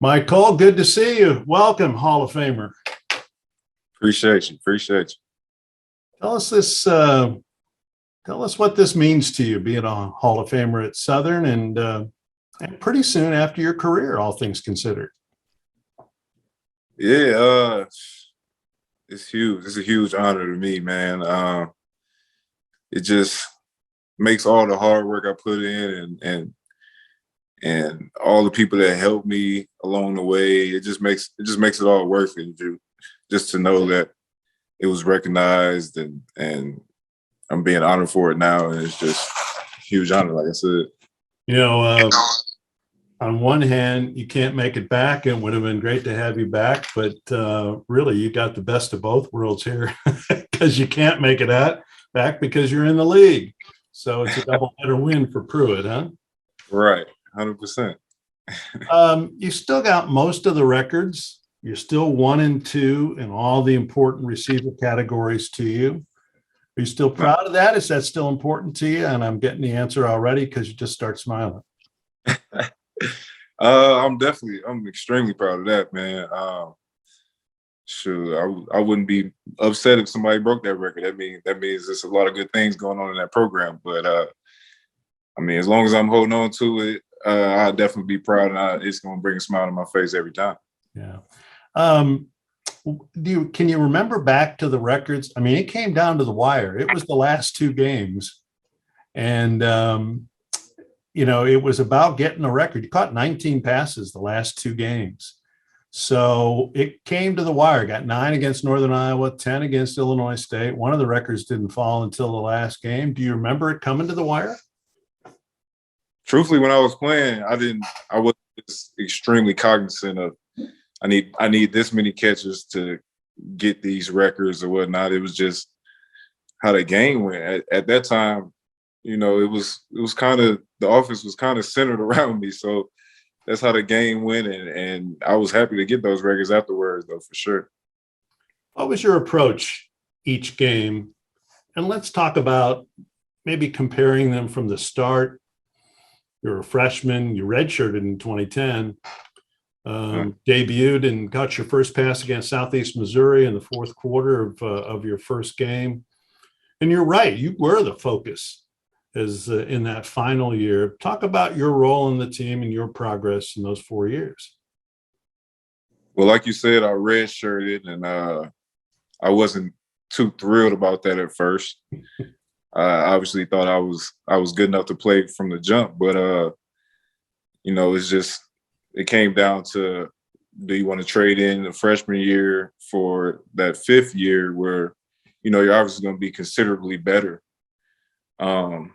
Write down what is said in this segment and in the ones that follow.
MyCole, good to see you. Welcome, Hall of Famer. Appreciate you. Appreciate you. Tell us this. Tell us what this means to you, being a Hall of Famer at Southern, and pretty soon after your career, all things considered. Yeah, it's huge. It's a huge honor to me, man. It just makes all the hard work I put in and all the people that helped me along the way. It just makes it all worth it. Just to know that it was recognized and I'm being honored for it now, and it's just a huge honor, like I said. You know, on one hand, you can't make it back. It would have been great to have you back, but really, you got the best of both worlds here because you can't make it back because you're in the league. So it's a double-header win for Pruitt, huh? Right, 100%. You still got most of the records. You're still 1 and 2 in all the important receiver categories to you. Are you still proud of that? Is that still important to you? And I'm getting the answer already because you just start smiling. I'm extremely proud of that, man. Sure, I wouldn't be upset if somebody broke that record. That means there's a lot of good things going on in that program. But I mean, as long as I'm holding on to it, I'll definitely be proud, and it's going to bring a smile to my face every time. Yeah. Can you remember back to the records? I mean, it came down to the wire. It was the last 2 games, and it was about getting the record. You caught 19 passes the last 2 games, so it came to the wire. Got 9 against Northern Iowa, 10 against Illinois State. One of the records didn't fall until the last game. Do you remember it coming to the wire? Truthfully, when I was playing, I was just extremely cognizant of I need this many catches to get these records or whatnot. It was just how the game went. At that time, it was kind of, the offense was kind of centered around me. So that's how the game went. And I was happy to get those records afterwards, though, for sure. What was your approach each game? And let's talk about maybe comparing them from the start. You're a freshman, you redshirted in 2010. Debuted and got your first pass against Southeast Missouri in the 4th quarter of your first game. And you're right, you were the focus in that final year. Talk about your role in the team and your progress in those 4 years. Well, like you said, I redshirted, and I wasn't too thrilled about that at first. I obviously thought I was good enough to play from the jump, but it's just, it came down to, do you want to trade in the freshman year for that 5th year where, you're obviously going to be considerably better. And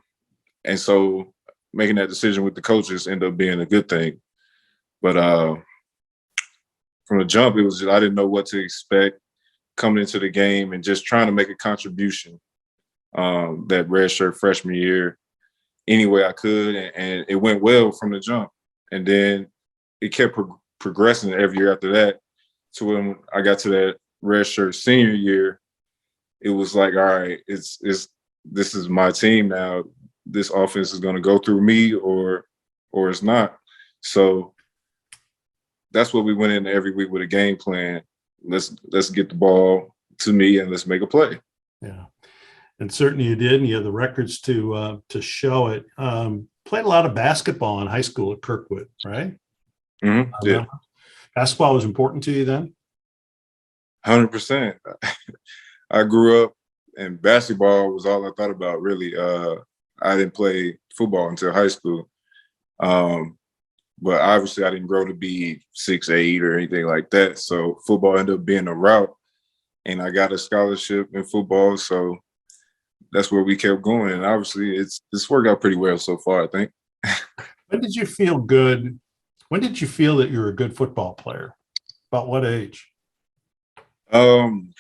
so making that decision with the coaches ended up being a good thing. But from the jump, it was just, I didn't know what to expect coming into the game and just trying to make a contribution that redshirt freshman year any way I could. And it went well from the jump. And then it kept progressing every year after that. So when I got to that redshirt senior year, it was like, all right, this is my team now. This offense is going to go through me or it's not. So that's what we went into every week with a game plan. Let's get the ball to me and let's make a play. Yeah, and certainly you did, and you have the records to show it. Played a lot of basketball in high school at Kirkwood, right? Mm-hmm. Yeah. Basketball was important to you then? 100%. I grew up and basketball was all I thought about, really. I didn't play football until high school. But obviously I didn't grow to be 6'8" or anything like that. So football ended up being a route, and I got a scholarship in football. So that's where we kept going. And obviously it's worked out pretty well so far, I think. When did you feel good? When did you feel that you were a good football player? About what age? Probably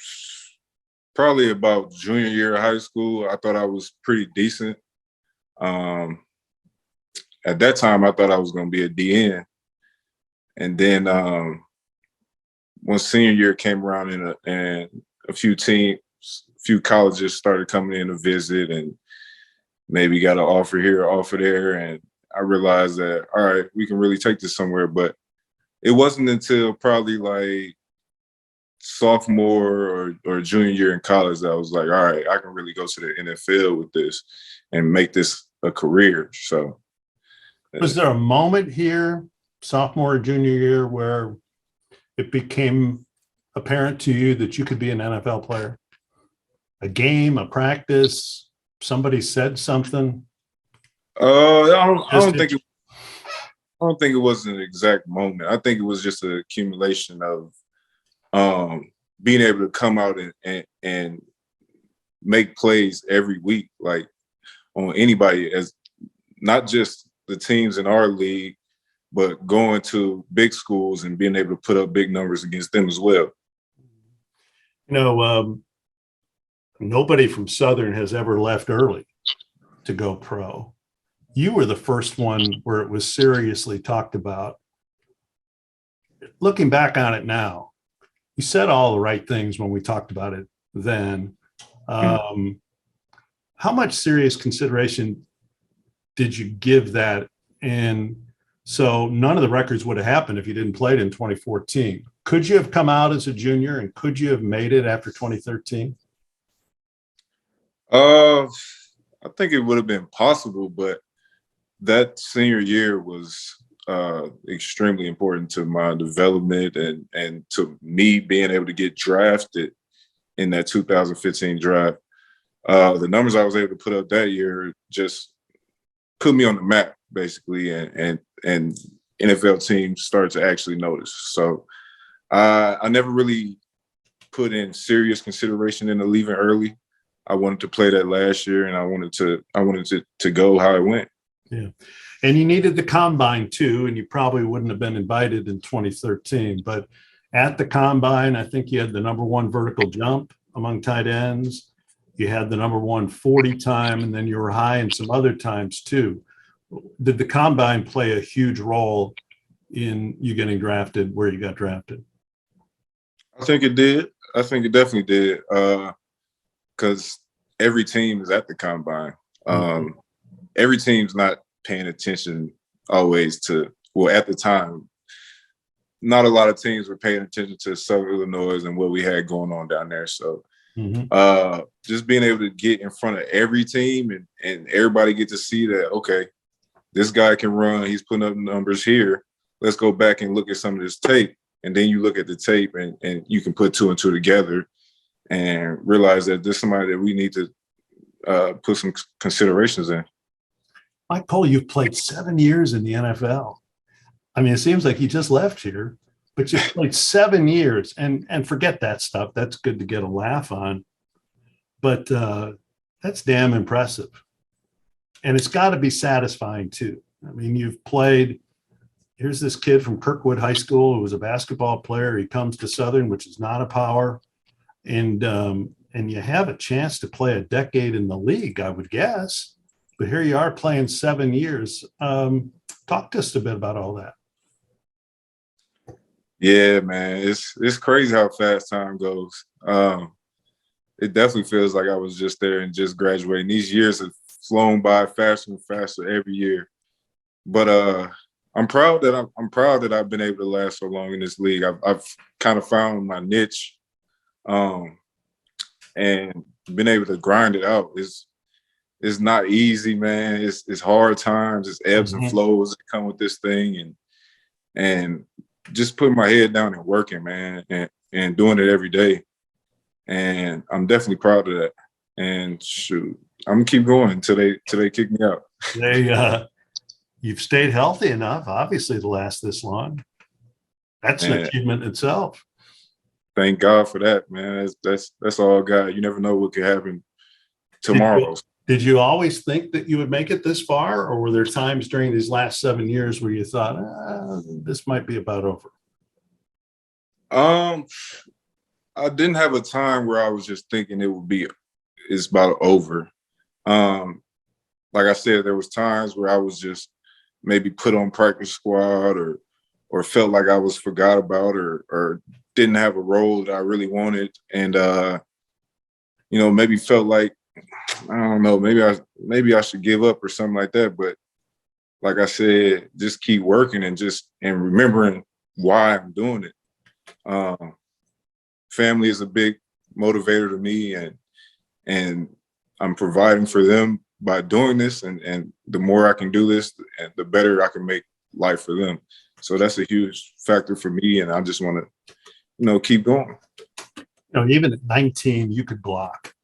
about junior year of high school. I thought I was pretty decent. At that time, I thought I was going to be a DN. And then once senior year came around and a few colleges started coming in to visit, and maybe got an offer here, offer there. And I realized that, all right, we can really take this somewhere. But it wasn't until probably like sophomore or junior year in college that I was like, all right, I can really go to the NFL with this and make this a career. So Was there a moment here, sophomore or junior year, where it became apparent to you that you could be an NFL player? A game, a practice, somebody said something? I don't think it was an exact moment. I think it was just an accumulation of being able to come out and make plays every week, like on anybody, as not just the teams in our league, but going to big schools and being able to put up big numbers against them as well. You know, nobody from Southern has ever left early to go pro. You were the first one where it was seriously talked about. Looking back on it now, you said all the right things when we talked about it then. How much serious consideration did you give that? And so none of the records would have happened if you didn't play it in 2014. Could you have come out as a junior, and could you have made it after 2013? I think it would have been possible, but that senior year was extremely important to my development and to me being able to get drafted in that 2015 draft. The numbers I was able to put up that year just put me on the map, basically, and NFL teams started to actually notice. So I never really put in serious consideration into leaving early. I wanted to play that last year, and I wanted to go how it went. Yeah. And you needed the combine too, and you probably wouldn't have been invited in 2013. But at the combine, I think you had the #1 vertical jump among tight ends. You had the #1 40 time, and then you were high in some other times too. Did the combine play a huge role in you getting drafted where you got drafted? I think it did. I think it definitely did. Because every team is at the combine. Every team's not paying attention always to, well, at the time, not a lot of teams were paying attention to Southern Illinois and what we had going on down there. So just being able to get in front of every team and everybody get to see that, okay, this guy can run, he's putting up numbers here. Let's go back and look at some of this tape. And then you look at the tape and you can put 2 and 2 together and realize that there's somebody that we need to put some considerations in. MyCole, you've played 7 years in the NFL. I mean, it seems like you just left here, but you've played 7 years, and forget that stuff. That's good to get a laugh on, but that's damn impressive. And it's got to be satisfying too. I mean, you've played. Here's this kid from Kirkwood High School who was a basketball player. He comes to Southern, which is not a power. And you have a chance to play a decade in the league, I would guess. But here you are playing 7 years. Talk to us a bit about all that. Yeah, man, it's crazy how fast time goes. It definitely feels like I was just there and just graduating. These years have flown by faster and faster every year. But I'm proud that I've been able to last so long in this league. I've kind of found my niche. And been able to grind it out is not easy, man. It's hard times, it's ebbs and flows that come with this thing, and just putting my head down and working, man, and doing it every day. And I'm definitely proud of that. And shoot, I'm gonna keep going until they kick me out. You've stayed healthy enough, obviously, to last this long. That's an achievement itself. Thank God for that, man. That's all God. You never know what could happen tomorrow. Did you always think that you would make it this far, or were there times during these last 7 years where you thought, this might be about over? I didn't have a time where I was just thinking it's about over. Like I said, there was times where I was just maybe put on practice squad or felt like I was forgot about or didn't have a role that I really wanted. And, maybe felt like, I don't know, maybe I should give up or something like that. But like I said, just keep working and remembering why I'm doing it. Family is a big motivator to me, and I'm providing for them by doing this. And the more I can do this, and the better I can make life for them. So that's a huge factor for me, and I just want to, keep going. Even at 19, you could block.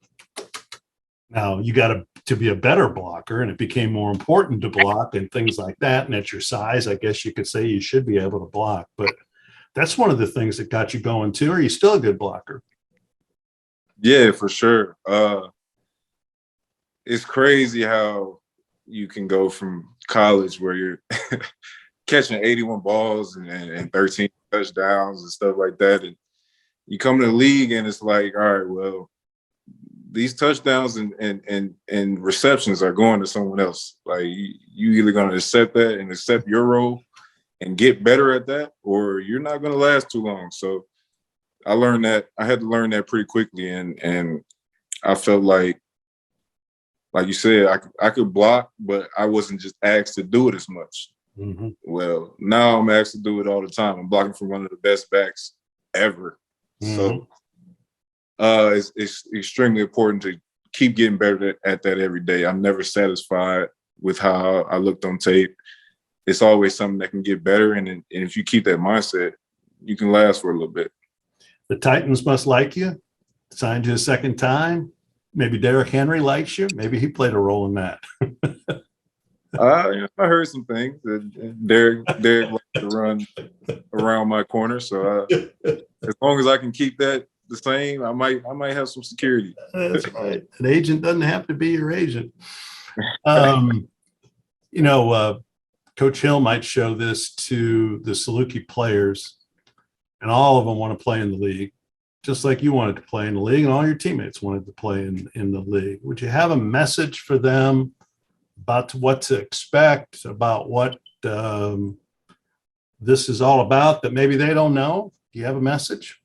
Now you got to be a better blocker, and it became more important to block and things like that. And at your size, I guess you could say you should be able to block. But that's one of the things that got you going too. Are you still a good blocker? Yeah, for sure. It's crazy how you can go from college where you're catching 81 balls and 13 touchdowns and stuff like that, and you come to the league and it's like, all right, well, these touchdowns and receptions are going to someone else. Like you either going to accept that and accept your role and get better at that, or you're not going to last too long. So I learned that. I had to learn that pretty quickly, and I felt like you said, I could block, but I wasn't just asked to do it as much. Mm-hmm. Well, now I'm asked to do it all the time. I'm blocking for one of the best backs ever. Mm-hmm. So it's extremely important to keep getting better at that every day. I'm never satisfied with how I looked on tape. It's always something that can get better. And if you keep that mindset, you can last for a little bit. The Titans must like you. Signed you a second time. Maybe Derrick Henry likes you. Maybe he played a role in that. I heard some things. Derrick likes to run around my corner. So as long as I can keep that the same, I might have some security. That's right. An agent doesn't have to be your agent. Coach Hill might show this to the Saluki players, and all of them want to play in the league, just like you wanted to play in the league, and all your teammates wanted to play in the league. Would you have a message for them about what to expect, about what this is all about that maybe they don't know? Do you have a message?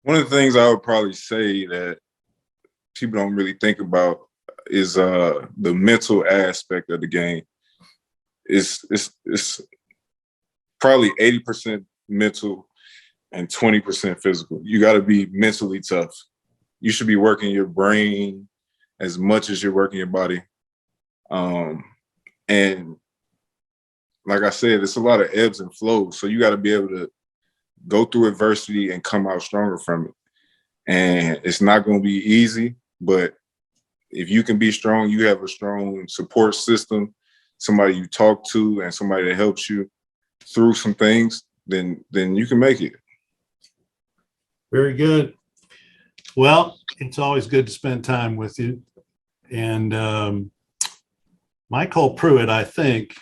One of the things I would probably say that people don't really think about is the mental aspect of the game. It's probably 80% mental and 20% physical. You got to be mentally tough. You should be working your brain as much as you're working your body. And like I said, it's a lot of ebbs and flows. So you got to be able to go through adversity and come out stronger from it. And it's not going to be easy, but if you can be strong, you have a strong support system, somebody you talk to and somebody that helps you through some things, then you can make it. Very good. Well, it's always good to spend time with you. And MyCole Pruitt, I think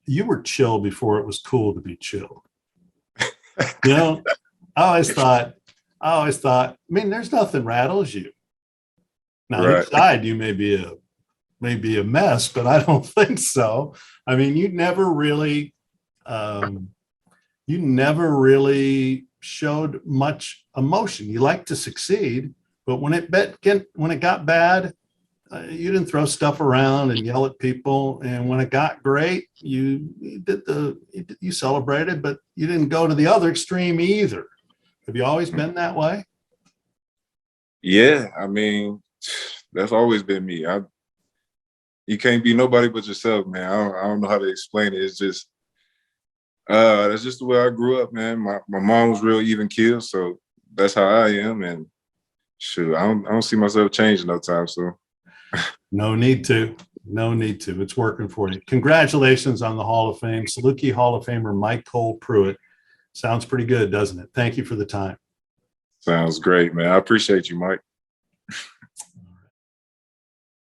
you were chill before it was cool to be chill. I always thought, I mean, there's nothing rattles you. Now, Right. inside you may be a mess, but I don't think so. I mean, you never really showed much emotion. You like to succeed, but when it got bad, you didn't throw stuff around and yell at people. And when it got great, you celebrated, but you didn't go to the other extreme either. Have you always been that way? Yeah, I mean, that's always been me. You can't be nobody but yourself, man. I don't know how to explain it. It's just that's just the way I grew up, man. My mom was real even keel, so that's how I am. And shoot, I don't see myself changing no time soon. No need to. It's working for you. Congratulations on the Hall of Fame. Saluki Hall of Famer MyCole Pruitt. Sounds pretty good, doesn't it? Thank you for the time. Sounds great, man. I appreciate you, Mike.